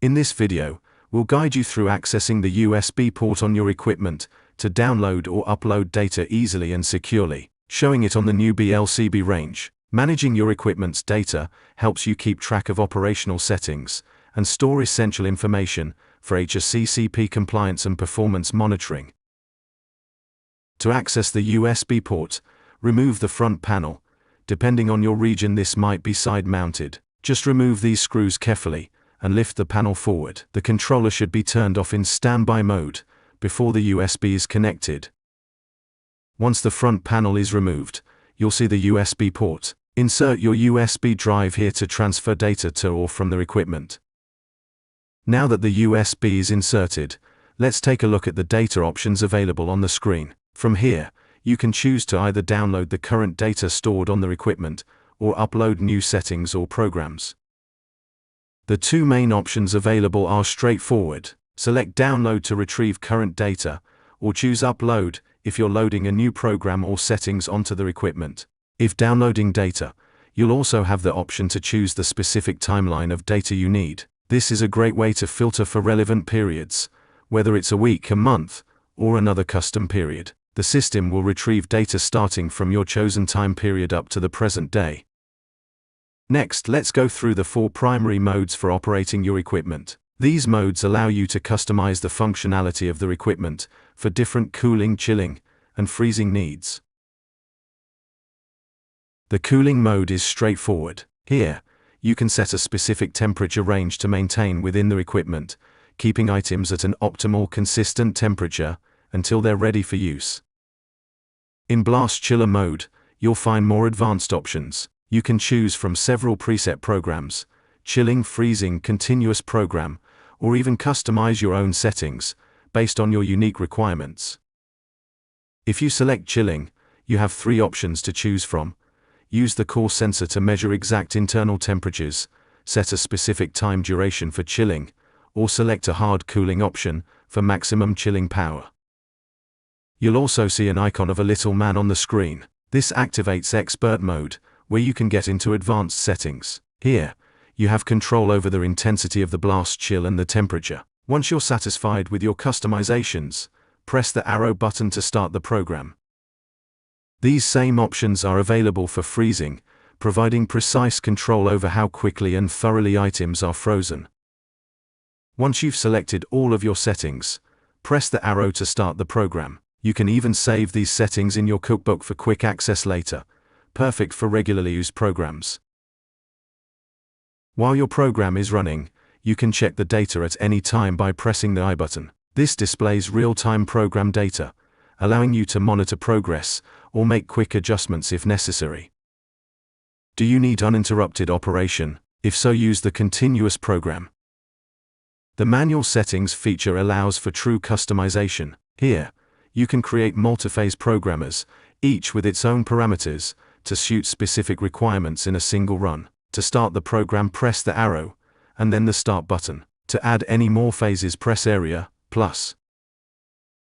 In this video, we'll guide you through accessing the USB port on your equipment to download or upload data easily and securely, showing it on the new BLCB range. Managing your equipment's data helps you keep track of operational settings and store essential information for hygienically compliance and performance monitoring. To access the USB port, remove the front panel. Depending on your region, this might be side-mounted. Just remove these screws carefully and lift the panel forward. The controller should be turned off in standby mode before the USB is connected. Once the front panel is removed, you'll see the USB port. Insert your USB drive here to transfer data to or from the equipment. Now that the USB is inserted, let's take a look at the data options available on the screen. From here, you can choose to either download the current data stored on the equipment or upload new settings or programs. The two main options available are straightforward. Select Download to retrieve current data, or choose Upload if you're loading a new program or settings onto the equipment. If downloading data, you'll also have the option to choose the specific timeline of data you need. This is a great way to filter for relevant periods, whether it's a week, a month, or another custom period. The system will retrieve data starting from your chosen time period up to the present day. Next, let's go through the 4 primary modes for operating your equipment. These modes allow you to customize the functionality of the equipment for different cooling, chilling, and freezing needs. The cooling mode is straightforward. Here, you can set a specific temperature range to maintain within the equipment, keeping items at an optimal, consistent temperature until they're ready for use. In Blast Chiller mode, you'll find more advanced options. You can choose from several preset programs, chilling, freezing, continuous program, or even customize your own settings based on your unique requirements. If you select chilling, you have 3 options to choose from. Use the core sensor to measure exact internal temperatures, set a specific time duration for chilling, or select a hard cooling option for maximum chilling power. You'll also see an icon of a little man on the screen. This activates Expert mode, where you can get into advanced settings. Here, you have control over the intensity of the blast chill and the temperature. Once you're satisfied with your customizations, press the arrow button to start the program. These same options are available for freezing, providing precise control over how quickly and thoroughly items are frozen. Once you've selected all of your settings, press the arrow to start the program. You can even save these settings in your cookbook for quick access later, perfect for regularly used programs. While your program is running, you can check the data at any time by pressing the I button. This displays real-time program data, allowing you to monitor progress or make quick adjustments if necessary. Do you need uninterrupted operation? If so, use the continuous program. The manual settings feature allows for true customization. Here, you can create multi-phase programmers, each with its own parameters, to suit specific requirements in a single run. To start the program, press the arrow, and then the Start button. To add any more phases, press Area, plus.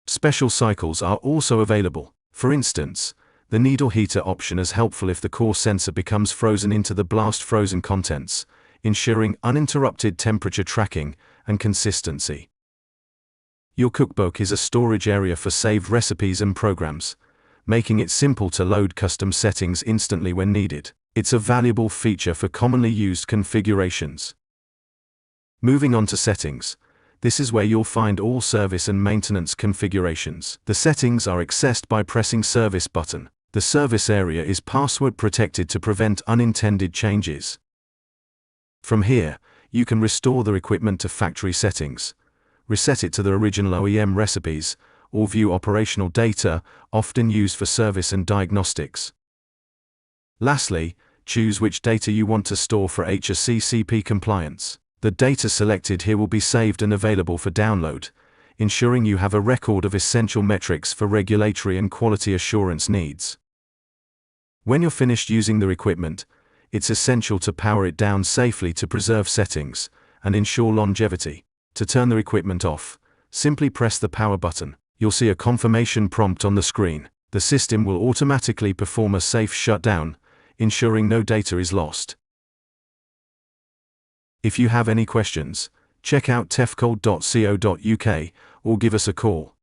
Special cycles are also available. For instance, the needle heater option is helpful if the core sensor becomes frozen into the blast frozen contents, ensuring uninterrupted temperature tracking and consistency. Your cookbook is a storage area for saved recipes and programs, making it simple to load custom settings instantly when needed. It's a valuable feature for commonly used configurations. Moving on to settings, this is where you'll find all service and maintenance configurations. The settings are accessed by pressing Service button. The service area is password protected to prevent unintended changes. From here, you can restore the equipment to factory settings, reset it to the original OEM recipes, or view operational data, often used for service and diagnostics. Lastly, choose which data you want to store for hygienically compliance. The data selected here will be saved and available for download, ensuring you have a record of essential metrics for regulatory and quality assurance needs. When you're finished using the equipment, it's essential to power it down safely to preserve settings and ensure longevity. To turn the equipment off, simply press the power button. You'll see a confirmation prompt on the screen. The system will automatically perform a safe shutdown, ensuring no data is lost. If you have any questions, check out tefcold.co.uk or give us a call.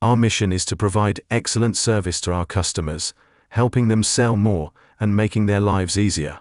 Our mission is to provide excellent service to our customers, helping them sell more and making their lives easier.